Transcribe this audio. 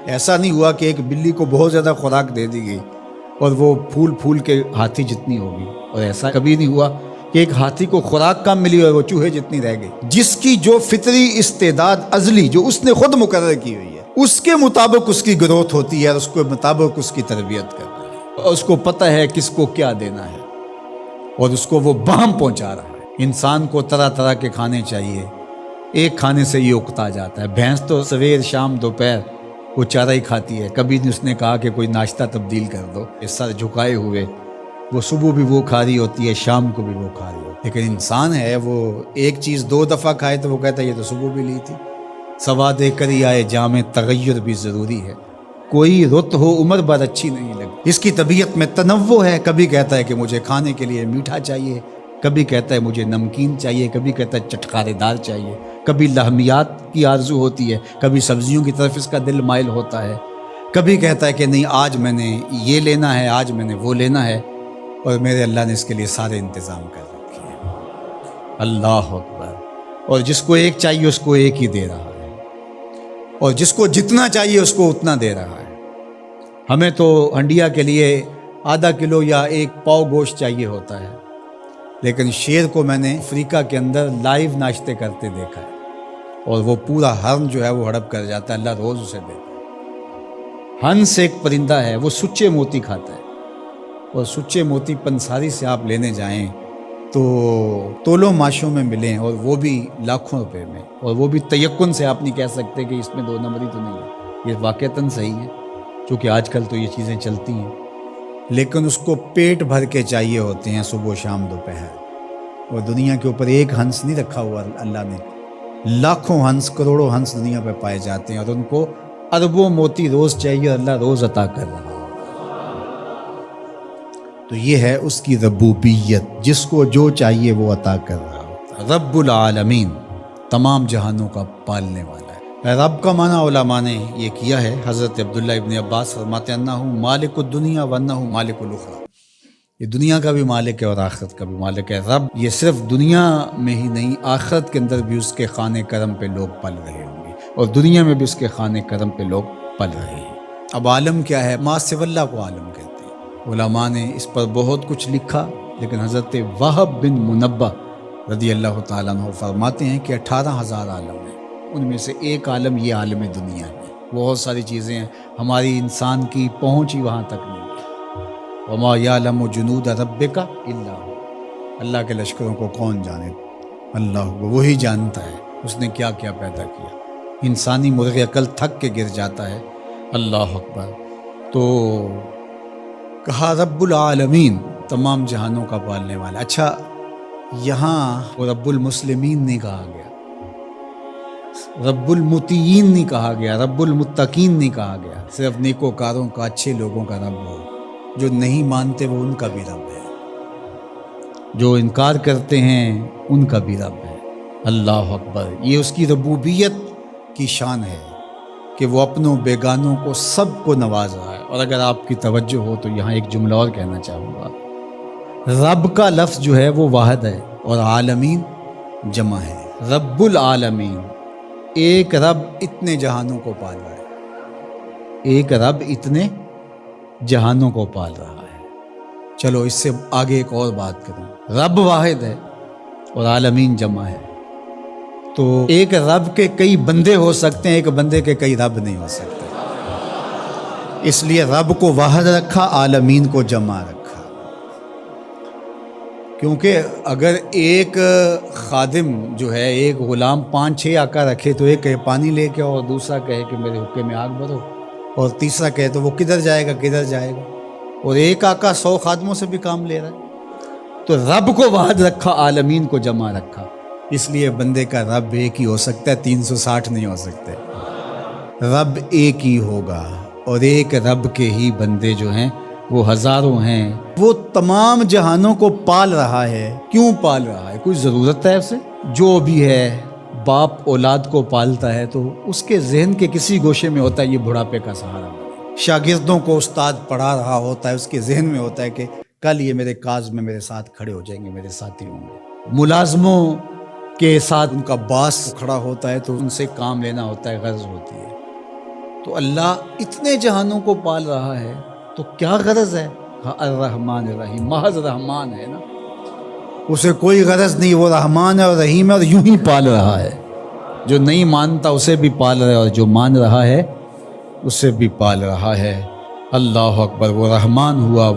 ایسا نہیں ہوا کہ ایک بلی کو بہت زیادہ خوراک دے دی گئی اور وہ پھول پھول کے ہاتھی جتنی ہوگی، اور ایسا کبھی نہیں ہوا کہ ایک ہاتھی کو خوراک کم ملی اور وہ چوہے جتنی رہ گئی۔ جس کی جو فطری استعداد ازلی جو اس نے خود مقرر کی ہوئی ہے، اس کے مطابق اس کی گروتھ ہوتی ہے اور اس کے مطابق اس کی تربیت کرنا ہے، اور اس کو پتہ ہے کس کو کیا دینا ہے، اور اس کو وہ بہم پہنچا رہا ہے۔ انسان کو طرح طرح کے کھانے چاہیے، ایک کھانے سے یہ اکتا جاتا ہے۔ بھینس تو سویر شام دوپہر وہ چارہ ہی کھاتی ہے، کبھی نہیں اس نے کہا کہ کوئی ناشتہ تبدیل کر دو۔ سر جھکائے ہوئے وہ صبح بھی وہ کھا رہی ہوتی ہے، شام کو بھی وہ کھا رہی ہوتی ہے، لیکن انسان ہے وہ ایک چیز 2 دفعہ کھائے تو وہ کہتا ہے یہ تو صبح بھی لی تھی۔ سوا دے کر ہی آئے جامع تغیر بھی ضروری ہے، کوئی رت ہو عمر بھر اچھی نہیں لگتی۔ اس کی طبیعت میں تنوع ہے، کبھی کہتا ہے کہ مجھے کھانے کے لیے میٹھا چاہیے، کبھی کہتا ہے مجھے نمکین چاہیے، کبھی کہتا ہے چٹکارے دار چاہیے، کبھی لحمیات کی آرزو ہوتی ہے، کبھی سبزیوں کی طرف اس کا دل مائل ہوتا ہے، کبھی کہتا ہے کہ نہیں آج میں نے یہ لینا ہے، آج میں نے وہ لینا ہے، اور میرے اللہ نے اس کے لیے سارے انتظام کر رکھے ہیں۔ اللہ اکبر۔ اور جس کو ایک چاہیے اس کو ایک ہی دے رہا ہے، اور جس کو جتنا چاہیے اس کو اتنا دے رہا ہے۔ ہمیں تو ہنڈیا کے لیے ½ کلو یا 1 پاؤ گوشت چاہیے ہوتا ہے، لیکن شیر کو میں نے افریقہ کے اندر لائیو ناشتے کرتے دیکھا ہے، اور وہ پورا ہرن جو ہے وہ ہڑپ کر جاتا ہے، اللہ روز اسے دیتا ہے۔ ہنس ایک پرندہ ہے، وہ سچے موتی کھاتا ہے، اور سچے موتی پنساری سے آپ لینے جائیں تو تولوں ماشوں میں ملیں، اور وہ بھی لاکھوں روپے میں، اور وہ بھی تیقن سے آپ نہیں کہہ سکتے کہ اس میں 2 نمبری تو نہیں ہے، یہ واقعتاً صحیح ہے، چونکہ آج کل تو یہ چیزیں چلتی ہیں، لیکن اس کو پیٹ بھر کے چاہیے ہوتے ہیں صبح شام دوپہر۔ اور دنیا کے اوپر ایک ہنس نہیں رکھا ہوا اللہ نے، لاکھوں ہنس کروڑوں ہنس دنیا پہ پائے جاتے ہیں، اور ان کو اربوں موتی روز چاہیے، اللہ روز عطا کر رہا ہے۔ تو یہ ہے اس کی ربوبیت، جس کو جو چاہیے وہ عطا کر رہا ہوتا ہے۔ رب العالمین، تمام جہانوں کا پالنے والا ہے۔ رب کا معنی علماء نے یہ کیا ہے، حضرت عبداللہ ابن عباس فرماتے ہیں انہ مالک الدنیا وانہ مالک الاخرى، یہ دنیا کا بھی مالک ہے اور آخرت کا بھی مالک ہے۔ رب یہ صرف دنیا میں ہی نہیں، آخرت کے اندر بھی اس کے خانے کرم پہ لوگ پل رہے ہوں گے، اور دنیا میں بھی اس کے خانے کرم پہ لوگ پل رہے ہیں۔ اب عالم کیا ہے؟ ما سوی اللہ کو عالم کہتے ہیں۔ علماء نے اس پر بہت کچھ لکھا، لیکن حضرت وہب بن منبہ رضی اللہ تعالیٰ عنہ فرماتے ہیں کہ 18,000 عالم ہیں، ان میں سے ایک عالم یہ عالم دنیا ہے۔ بہت ساری چیزیں ہیں، ہماری انسان کی پہنچ ہی وہاں تک نہیں ہے۔ وما یعلم جنود ربک الا هو، اللہ کے لشکروں کو کون جانے؟ اللہ کو، وہی جانتا ہے اس نے کیا کیا پیدا کیا۔ انسانی مرغ عقل تھک کے گر جاتا ہے۔ اللہ اکبر۔ تو کہا رب العالمین، تمام جہانوں کا پالنے والا۔ اچھا، یہاں رب المسلمین نہیں کہا گیا، رب المطیعین نہیں کہا گیا، رب المتقین نہیں کہا گیا، صرف نیکوکاروں کا، اچھے لوگوں کا رب ہو۔ جو نہیں مانتے وہ ان کا بھی رب ہے، جو انکار کرتے ہیں ان کا بھی رب ہے۔ اللہ اکبر۔ یہ اس کی ربوبیت کی شان ہے کہ وہ اپنوں بیگانوں کو سب کو نواز رہا ہے۔ اور اگر آپ کی توجہ ہو تو یہاں ایک جملہ اور کہنا چاہوں گا، رب کا لفظ جو ہے وہ واحد ہے اور عالمین جمع ہے۔ رب العالمین، ایک رب اتنے جہانوں کو پال رہا ہے، ایک رب اتنے جہانوں کو پال رہا ہے۔ چلو اس سے آگے ایک اور بات کروں، رب واحد ہے اور عالمین جمع ہے، تو ایک رب کے کئی بندے ہو سکتے ہیں، ایک بندے کے کئی رب نہیں ہو سکتے، اس لیے رب کو واحد رکھا، عالمین کو جمع رکھا۔ کیونکہ اگر ایک خادم جو ہے، ایک غلام 5-6 آقا رکھے تو ایک کہے پانی لے کے، اور دوسرا کہے کہ میرے حقے میں آگ بھرو، اور تیسرا کہے تو وہ کدھر جائے گا کدھر جائے گا، اور ایک آقا 100 خادموں سے بھی کام لے رہا ہے۔ تو رب کو واحد رکھا، عالمین کو جمع رکھا، اس لیے بندے کا رب ایک ہی ہو سکتا ہے، 360 نہیں ہو سکتے۔ رب ایک ہی ہوگا، اور ایک رب کے ہی بندے جو ہیں وہ ہزاروں ہیں۔ وہ تمام جہانوں کو پال رہا ہے۔ کیوں پال رہا ہے؟ کوئی ضرورت ہے اسے؟ جو بھی ہے، باپ اولاد کو پالتا ہے تو اس کے ذہن کے کسی گوشے میں ہوتا ہے یہ بڑھاپے کا سہارا بنے۔ شاگردوں کو استاد پڑھا رہا ہوتا ہے، اس کے ذہن میں ہوتا ہے کہ کل یہ میرے کاز میں میرے ساتھ کھڑے ہو جائیں گے، میرے ساتھی ہوں گے۔ ملازموں کے ساتھ ان کا باس کھڑا ہوتا ہے تو ان سے کام لینا ہوتا ہے، غرض ہوتی ہے۔ تو اللہ اتنے جہانوں کو پال رہا ہے تو کیا غرض ہے؟ الرحمن الرحیم، محض رحمان ہے نا، اسے کوئی غرض نہیں، وہ رحمان ہے اور رحیم ہے اور یوں ہی پال رہا ہے. جو نہیں مانتا اسے بھی پال رہا ہے اور جو مان رہا ہے اسے بھی پال رہا ہے. اللہ اکبر. وہ رحمان ہوا، وہ